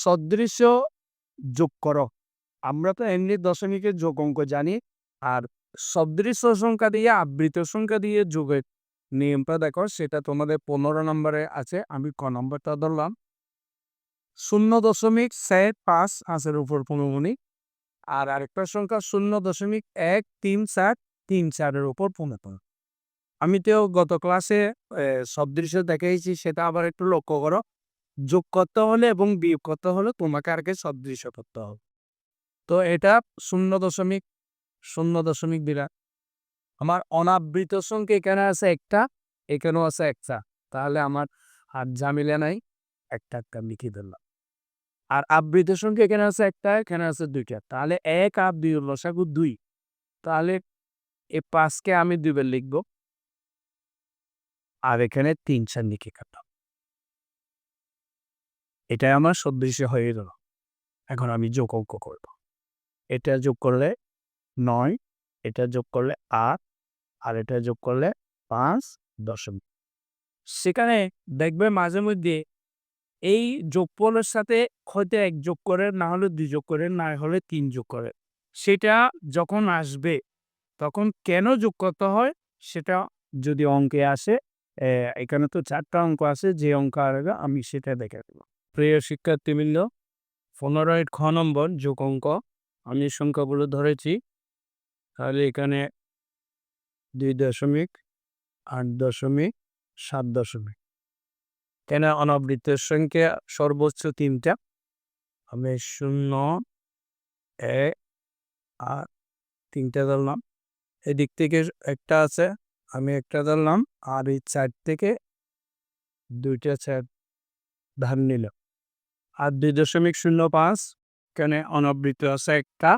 সদৃশ্য যোগ করো। আমরা তো এমনি দশমিকের যোগ অঙ্ক জানি। আর সদৃশ্য সংখ্যা দিয়ে আবৃত সংখ্যা দিয়ে যোগের নিয়মটা দেখো, সেটা তোমাদের 15 নম্বরে আছে। আমি ক নম্বরটা ধরলাম 0.4৫ 5-এর উপর 15 আর আরেকটা সংখ্যা 0.13434 এর উপর 15। আমি তো গত ক্লাসে সদৃশ্য দেখিয়েছি, সেটা আবার একটু লক্ষ্য করো। যোগ করতে হলে এবং বিয়োগ করতে হলে তোমাকে আগে সদৃশ্য করতে হবে। তো এটা 0.0.2 আমার অনাবৃত সংখ্যা এখানে আছে একটা, এখানেও আছে একটা, তাহলে আমার আর ঝামেলা নাই, একটা একটা লিখে দিলাম। আর আবৃত সংখ্যা এখানে আছে একটা, এখানে আছে দুইটা, তাহলে 1 আর 2 এর লসাগু 2। তাহলে এই 5কে আমি 2 বার লিখবো আর এখানে 3 লিখে কাটলাম। এটাই আমার সদৃশ্য হয়ে গেল। এখন আমি যোগ অঙ্ক করব। এটা যোগ করলে 9, এটা যোগ করলে 8, আর এটা যোগ করলে 5.। সেখানে দেখবে মাঝে মধ্যে এই যোগফলের সাথে হয়তো 1 যোগ করে, না হলে 2 যোগ করে, না হলে 3 যোগ করে। সেটা যখন আসবে তখন কেন যোগ করতে হয় সেটা যদি অঙ্কে আসে, এখানে তো 4টা অঙ্ক আছে, যে অঙ্ক আসবে আমি সেটা দেখে দেব। প্রিয় শিক্ষার্থীবৃন্দ, 15 খ নম্বর যোগ অঙ্ক আমি সংখ্যাগুলো ধরেছি। তাহলে এখানে 2 দশমিক, 8 দশমিক, 7 দশমিক। কেন অনাবৃত্তের সংখ্যা সর্বোচ্চ 3টা। আমি 0, 1 আর 3টা ধরলাম। এদিক থেকে একটা আছে, আমি একটা ধরলাম, আর এই 4 থেকে 2টা 4 ধার নিলাম। আর 2.05 এখানে অনাবৃত্ত আছে একটা,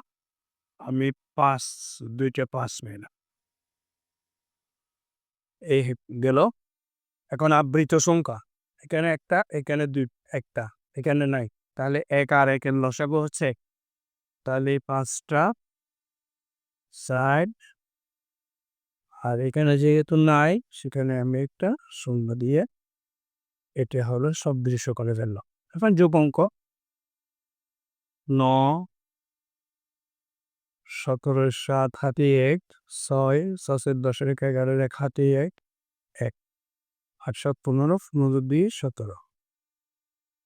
আমি 2টা 5 নিলাম। এই গেল। এখন আবৃত সংখ্যা এখানে একটা, এখানে একটা, এখানে নাই, তাহলে 1 আর 1 এর লসাগু হচ্ছে। তাহলে 5টা 4, আর এখানে যেহেতু নাই সেখানে আমি একটা শূন্য দিয়ে এটা হলো সদৃশ্য করে ফেললাম। এখন যোগ অঙ্ক 9, 17, 7 হাতে 1, 6, 6 দশমিক 11 1 হাতে 1, 1, 8 7 15, 15 2 17,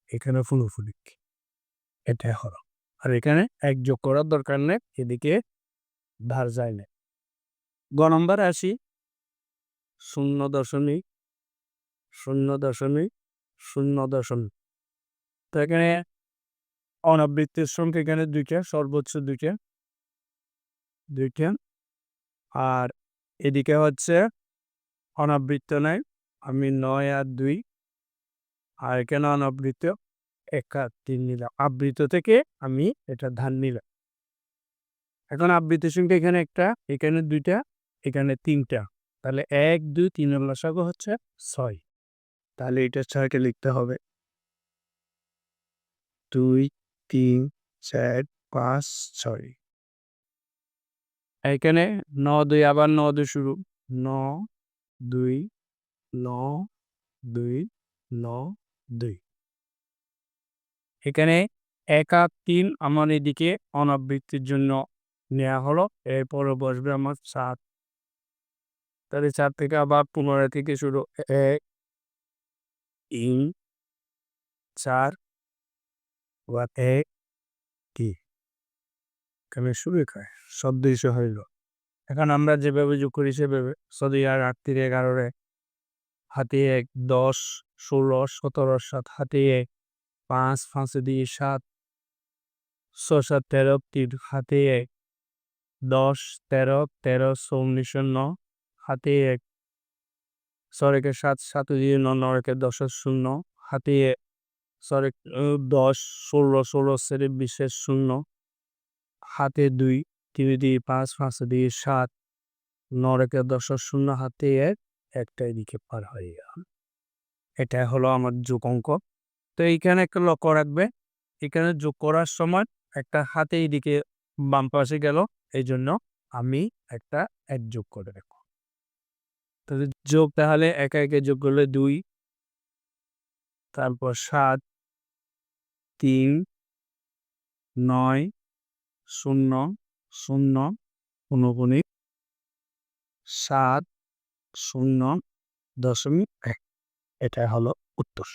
এখানে 15 এটা হলো। আর এখানে 1 যোগ করার দরকার নেই, এদিকে ধার যায় না। গ নম্বর আসি 0.0.0. তো এখানে অনাবৃত্তের সংখ্যা এখানে 2টা, সর্বোচ্চ 2টা, আর এদিকে হচ্ছে অনাবৃত্ত নাই, আমি 9 আর 2, আর এখানে অনাবৃত্ত 1 আর 3 নিলাম। আবৃত থেকে আমি এটা ধার নিলাম। এখন আবৃত সংখ্যা এখানে একটা, এখানে 2টা, এখানে 3টা, তাহলে 1 2 3 এর লসাগু হচ্ছে 6। তাহলে এটা 6কে লিখতে হবে 2 3 4 5 6। এখানে 9 2 আবার 9 2 শুরু, 9 2 9 2 9 2। এখানে 1 আর 3 আমার এদিকে অনাবৃত্তির জন্য নেওয়া হলো। এরপরে বসবে আমার 7। তাহলে 4 থেকে আবার 15 থেকে শুরু, 1 3 4 আবার 1 3। এখানে শুরু খায় সদৃশ্য হইল। এখন আমরা যেভাবে যোগ করি সেভাবে, যদি আর 8 3 11 হাতে 1 10 16 17 7 হাতে 1 5 5 দিয়ে 7 6 7 13 3 হাতে 1 10 13 13 19 9 হাতে 1 6 7 7 দিয়ে 9 9 10 0 হাতে 1 10 16 16 সেরে 20 0 হাতে 2 3 দিয়ে 5 5 দিয়ে 7 9 10 0 হাতে 1 একটা এদিকে পার হয়ে গেল। এটা হলো আমার যোগ অঙ্ক। তো এইখানে একটা লক্ষ্য রাখবে, এখানে যোগ করার সময় একটা হাতে এইদিকে বাম পাশে গেল, এই জন্য আমি একটা 1 যোগ করে রাখবো। তাহলে যোগ, তাহলে একে একে যোগ করলে 2, তারপর 7, 3 9 0 0 ঊনকোণিক 7 0.1। এটা হলো উত্তর।